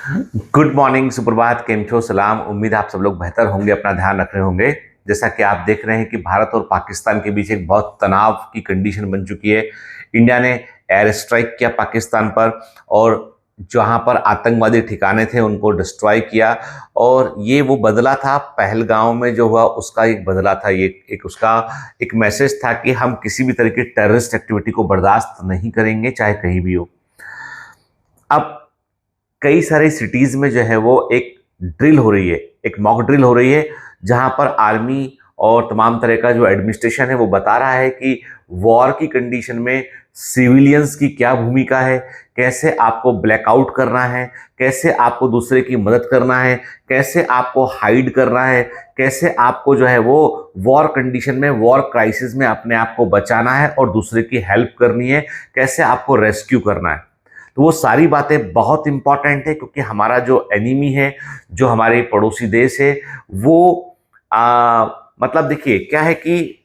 Good morning, सुप्रभात, केम छो, सलाम। उम्मीद है आप सब लोग बेहतर होंगे, अपना ध्यान रख रहे होंगे। जैसा कि आप देख रहे हैं कि भारत और पाकिस्तान के बीच एक बहुत तनाव की कंडीशन बन चुकी है। इंडिया ने एयर स्ट्राइक किया पाकिस्तान पर, और जहां पर आतंकवादी ठिकाने थे उनको डिस्ट्रॉय किया। और ये वो बदला था, पहलगांव में जो हुआ उसका एक बदला था। ये एक उसका एक मैसेज था कि हम किसी भी तरह की टेररिस्ट एक्टिविटी को बर्दाश्त नहीं करेंगे, चाहे कहीं भी हो। अब कई सारी सिटीज में जो है वो एक ड्रिल हो रही है, एक मॉक ड्रिल हो रही है, जहां पर आर्मी और तमाम तरह का जो एडमिनिस्ट्रेशन है वो बता रहा है कि वॉर की कंडीशन में सिविलियंस की क्या भूमिका है, कैसे आपको ब्लैकआउट करना है, कैसे आपको दूसरे की मदद करना है, कैसे आपको हाइड करना है, कैसे आपको जो है वो वॉर कंडीशन में, वॉर क्राइसिस में अपने आप को बचाना है और दूसरे की हेल्प करनी है, कैसे आपको रेस्क्यू करना है। तो वो सारी बातें बहुत इंपॉर्टेंट है, क्योंकि हमारा जो एनिमी है, जो हमारे पड़ोसी देश है, वो मतलब देखिए क्या है कि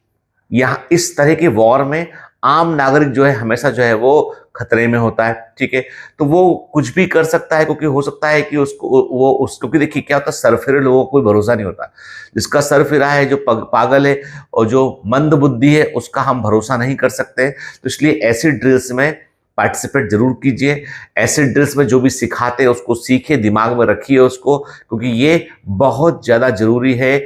यहाँ इस तरह के वॉर में आम नागरिक जो है हमेशा जो है वो खतरे में होता है। ठीक है, तो वो कुछ भी कर सकता है, क्योंकि हो सकता है कि उसको वो उस क्योंकि देखिए क्या होता है, सरफिरे लोगों को कोई भरोसा नहीं होता। जिसका सर फिरा है, जो पागल है और जो मंद बुद्धि है, उसका हम भरोसा नहीं कर सकते। तो इसलिए ऐसी ड्रिल्स में पार्टिसिपेट जरूर कीजिए। ऐसे ड्रिल्स में जो भी सिखाते हैं उसको सीखिए, दिमाग में रखिए उसको, क्योंकि ये बहुत ज्यादा जरूरी है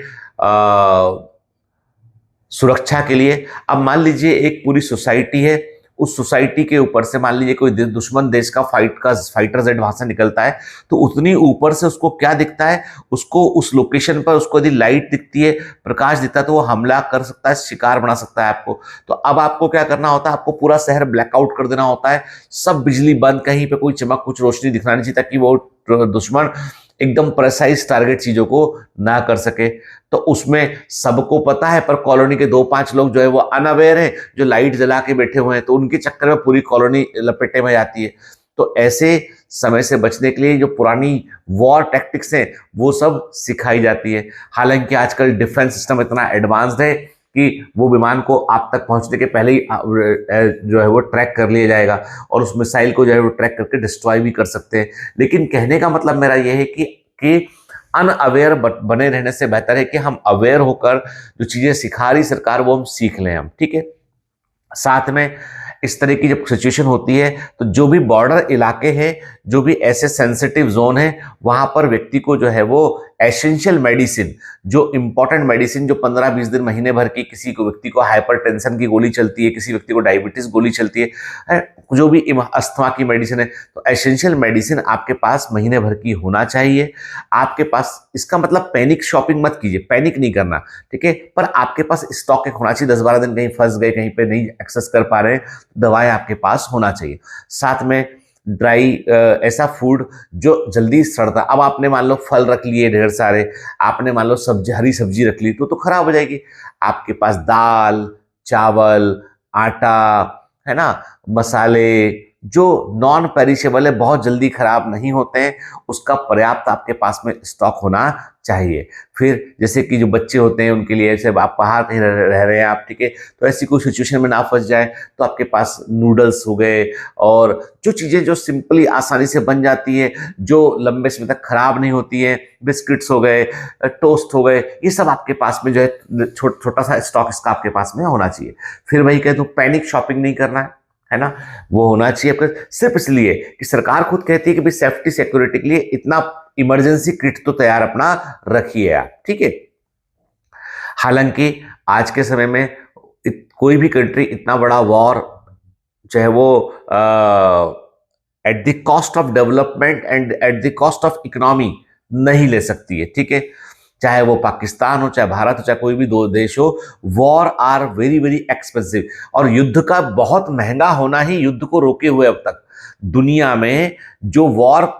सुरक्षा के लिए। अब मान लीजिए एक पूरी सोसाइटी है, उस सोसाइटी के ऊपर से मान लीजिए कोई दुश्मन देश का फाइटर जेट वहां से निकलता है, तो उतनी ऊपर से उसको क्या दिखता है, उसको उस लोकेशन पर उसको यदि लाइट दिखती है, प्रकाश दिखता है, तो वो हमला कर सकता है, शिकार बना सकता है आपको। तो अब आपको क्या करना होता है, आपको पूरा शहर ब्लैकआउट कर देना होता है, सब बिजली बंद, कहीं पे कोई चमक कुछ रोशनी दिखना नहीं चाहिए, ताकि वो दुश्मन एकदम प्रेसाइज टारगेट चीजों को ना कर सके। तो उसमें सबको पता है, पर कॉलोनी के 2-5 लोग जो है वो अनअवेयर हैं, जो लाइट जला के बैठे हुए हैं, तो उनके चक्कर में पूरी कॉलोनी लपेटे में जाती है। तो ऐसे समय से बचने के लिए जो पुरानी वॉर टैक्टिक्स हैं वो सब सिखाई जाती है। हालांकि आजकल डिफेंस सिस्टम इतना एडवांस्ड है कि वो विमान को आप तक पहुंचने के पहले ही जो है वो ट्रैक कर लिया जाएगा, और उस मिसाइल को जो है वो ट्रैक करके डिस्ट्रॉय भी कर सकते हैं। लेकिन कहने का मतलब मेरा यह है कि अनअवेयर बने रहने से बेहतर है कि हम अवेयर होकर जो चीजें सिखा रही सरकार वो हम सीख लें हम। ठीक है, साथ में इस तरह की जब सिचुएशन होती है, तो जो भी बॉर्डर इलाके हैं, जो भी ऐसे सेंसिटिव जोन है, वहां पर व्यक्ति को जो है वो एसेंशियल मेडिसिन, जो इंपॉर्टेंट मेडिसिन, जो 15-20 दिन महीने भर की, किसी को व्यक्ति को हाइपरटेंशन की गोली चलती है, किसी व्यक्ति को डायबिटीज गोली चलती है, जो भी अस्थमा की मेडिसिन है, तो एसेंशियल मेडिसिन आपके पास महीने भर की होना चाहिए आपके पास। इसका मतलब पैनिक शॉपिंग मत कीजिए, पैनिक नहीं करना, ठीक है, पर आपके पास स्टॉक एक होना चाहिए। 10-12 दिन कहीं फंस गए, कहीं पे नहीं एक्सेस कर पा रहे हैं, दवाएं आपके पास होना चाहिए। साथ में ड्राई ऐसा फूड जो जल्दी सड़ता, अब आपने मान लो फल रख लिए ढेर सारे, आपने मान लो सब्जी, हरी सब्जी रख ली, तो खराब हो जाएगी। आपके पास दाल, चावल, आटा, है ना, मसाले जो नॉन पेरिशेबल है, बहुत जल्दी खराब नहीं होते हैं, उसका पर्याप्त आपके पास में स्टॉक होना चाहिए। फिर जैसे कि जो बच्चे होते हैं उनके लिए, जैसे आप बाहर कहीं रह रहे हैं आप, ठीक है, तो ऐसी कोई सिचुएशन में ना फंस जाए, तो आपके पास नूडल्स हो गए, और जो चीज़ें जो सिंपली आसानी से बन जाती है, जो लंबे समय तक खराब नहीं होती है, बिस्किट्स हो गए, टोस्ट हो गए, ये सब आपके पास में जो है छोटा सा स्टॉक इसका आपके पास में होना चाहिए। फिर वही कहे तो पैनिक शॉपिंग नहीं करना है ना, वो होना चाहिए आपका, सिर्फ इसलिए कि सरकार खुद कहती है कि भाई सेफ्टी सिक्योरिटी के लिए इतना इमरजेंसी किट तो तैयार अपना रखिए आप। ठीक है, हालांकि आज के समय में कोई भी कंट्री इतना बड़ा वॉर चाहे वो at the cost of development and at the cost of economy नहीं ले सकती है। ठीक है, चाहे वो पाकिस्तान हो, चाहे भारत हो, चाहे कोई भी दो देश हो, war are very very expensive, और युद्ध का बहुत महंगा होना ही युद्ध को रोके हुए अब तक दुनिया में जो वॉर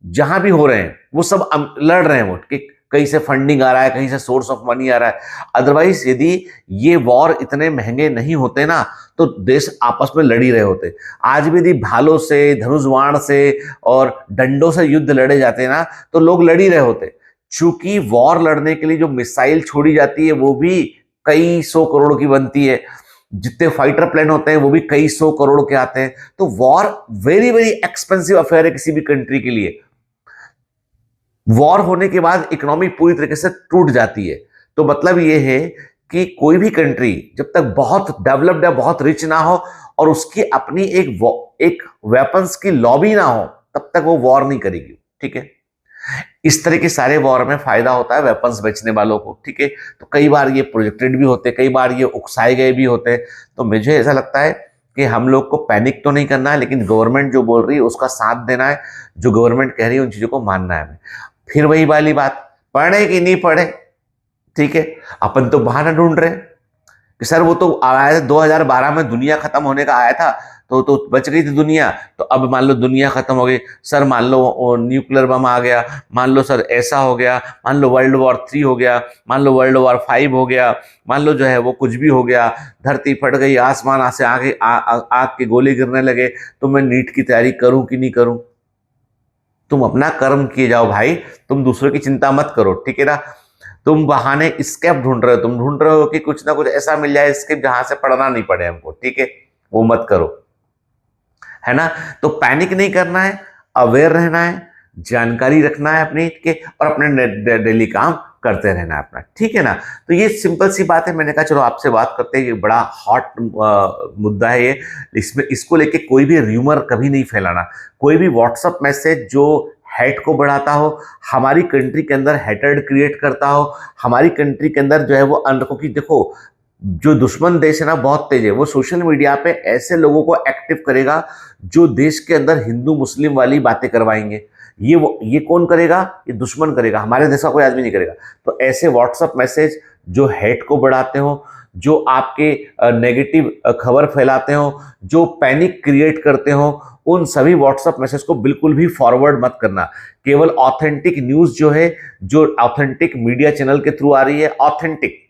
जहां भी हो रहे हैं वो सब लड़ रहे हैं वो, कि कहीं से फंडिंग आ रहा है, कहीं से सोर्स ऑफ मनी आ रहा है। अदरवाइज यदि ये वॉर इतने महंगे नहीं होते ना, तो देश आपस में लड़ ही रहे होते। आज भी यदि भालों से, धनुष से और डंडों से युद्ध लड़े जाते ना, तो लोग लड़ ही रहे होते। चूंकि वॉर लड़ने के लिए जो मिसाइल छोड़ी जाती है वो भी कई 100 करोड़ की बनती है, जितने फाइटर प्लेन होते हैं वो भी कई 100 करोड़ के आते हैं। तो were very very expensive affair है किसी भी कंट्री के लिए। वॉर होने के बाद इकोनॉमी पूरी तरीके से टूट जाती है। तो मतलब ये है कि कोई भी कंट्री जब तक बहुत डेवलप्ड या बहुत रिच ना हो और उसकी अपनी एक वेपन्स की लॉबी ना हो, तब तक वो वॉर नहीं करेगी। ठीक है, इस तरह के सारे वॉर में फायदा होता है वेपन्स बेचने वालों को। ठीक है, तो कई बार ये प्रोजेक्टेड भी होते, कई बार ये उकसाए गए भी होते। तो मुझे ऐसा लगता है कि हम लोग को पैनिक तो नहीं करना है, लेकिन गवर्नमेंट जो बोल रही है उसका साथ देना है, जो गवर्नमेंट कह रही है उन चीजों को मानना है हमें। फिर वही वाली बात, पढ़े कि नहीं पढ़े, ठीक है, अपन तो बहाना ढूंढ रहे हैं कि सर वो तो आया था 2012 में, दुनिया खत्म होने का आया था, तो बच गई थी दुनिया। तो अब मान लो दुनिया खत्म हो गई सर, मान लो न्यूक्लियर बम आ गया, मान लो सर ऐसा हो गया, मान लो वर्ल्ड वॉर 3 हो गया, मान लो वर्ल्ड वॉर 5 हो गया, मान लो जो है वो कुछ भी हो गया, धरती फट गई, आसमान से आगे आग के गोले गिरने लगे, तो मैं नीट की तैयारी करूं कि नहीं करूं? तुम अपना कर्म किए जाओ भाई, तुम दूसरों की चिंता मत करो। ठीक है ना, तुम बहाने स्केप ढूंढ रहे हो, तुम ढूंढ रहे हो कि कुछ ना कुछ ऐसा मिल जाए स्केप जहां से पढ़ना नहीं पड़े हमको। ठीक है, वो मत करो, है ना। तो पैनिक नहीं करना है, अवेयर रहना है, जानकारी रखना है अपनी के, और अपने डेली काम करते रहना है अपना। ठीक है ना, तो ये सिंपल सी बात है। मैंने कहा चलो आपसे बात करते हैं, ये बड़ा हॉट मुद्दा है ये, इसमें इसको लेके कोई भी र्यूमर कभी नहीं फैलाना। कोई भी व्हाट्सएप मैसेज जो हेट को बढ़ाता हो, हमारी कंट्री के अंदर हेटेड क्रिएट करता हो, हमारी कंट्री के अंदर जो है वो अनरखो की, देखो जो दुश्मन देश है ना बहुत तेज है, वो सोशल मीडिया पे ऐसे लोगों को एक्टिव करेगा जो देश के अंदर हिंदू मुस्लिम वाली बातें करवाएंगे। ये कौन करेगा? ये दुश्मन करेगा, हमारे देश का कोई आदमी नहीं करेगा। तो ऐसे व्हाट्सएप मैसेज जो हेट को बढ़ाते हो, जो आपके नेगेटिव खबर फैलाते हो, जो पैनिक क्रिएट करते हो, उन सभी व्हाट्सएप मैसेज को बिल्कुल भी फॉरवर्ड मत करना। केवल ऑथेंटिक न्यूज जो है, जो ऑथेंटिक मीडिया चैनल के थ्रू आ रही है, ऑथेंटिक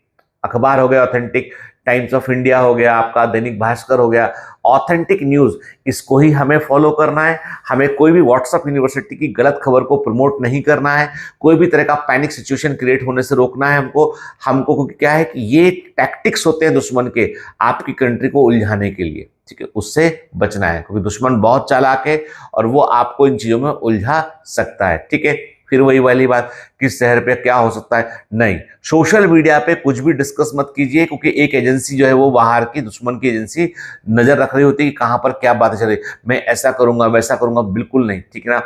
अखबार हो गया, ऑथेंटिक टाइम्स ऑफ इंडिया हो गया, आपका दैनिक भास्कर हो गया, ऑथेंटिक न्यूज, इसको ही हमें फॉलो करना है। हमें कोई भी व्हाट्सएप यूनिवर्सिटी की गलत खबर को प्रमोट नहीं करना है, कोई भी तरह का पैनिक सिचुएशन क्रिएट होने से रोकना है हमको। क्योंकि क्या है कि ये टैक्टिक्स होते हैं दुश्मन के, आपकी कंट्री को उलझाने के लिए। ठीक है, उससे बचना है, क्योंकि दुश्मन बहुत चालाक है और वो आपको इन चीजों में उलझा सकता है। ठीक है, फिर वही वाली बात, किस शहर पे क्या हो सकता है, नहीं, सोशल मीडिया पे कुछ भी डिस्कस मत कीजिए, क्योंकि एक एजेंसी जो है वो बाहर की दुश्मन की एजेंसी नजर रख रही होती है कि कहां पर क्या बातें चल रही, मैं ऐसा करूंगा वैसा करूंगा, बिल्कुल नहीं। ठीक है ना,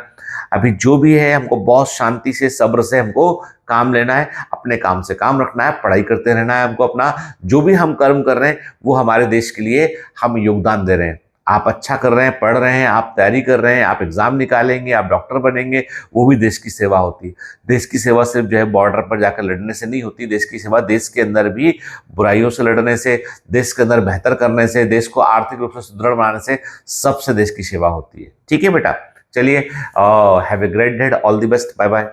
अभी जो भी है हमको बहुत शांति से सब्र से हमको काम लेना है, अपने काम से काम रखना है, पढ़ाई करते रहना है हमको। अपना जो भी हम कर्म कर रहे हैं वो हमारे देश के लिए हम योगदान दे रहे हैं। आप अच्छा कर रहे हैं, पढ़ रहे हैं, आप तैयारी कर रहे हैं, आप एग्जाम निकालेंगे, आप डॉक्टर बनेंगे, वो भी देश की सेवा होती है। देश की सेवा सिर्फ जो है बॉर्डर पर जाकर लड़ने से नहीं होती, देश की सेवा देश के अंदर भी बुराइयों से लड़ने से, देश के अंदर बेहतर करने से, देश को आर्थिक रूप से सुदृढ़ बनाने से, सबसे देश की सेवा होती है। ठीक है बेटा, चलिए, have a great day, all the best, bye bye.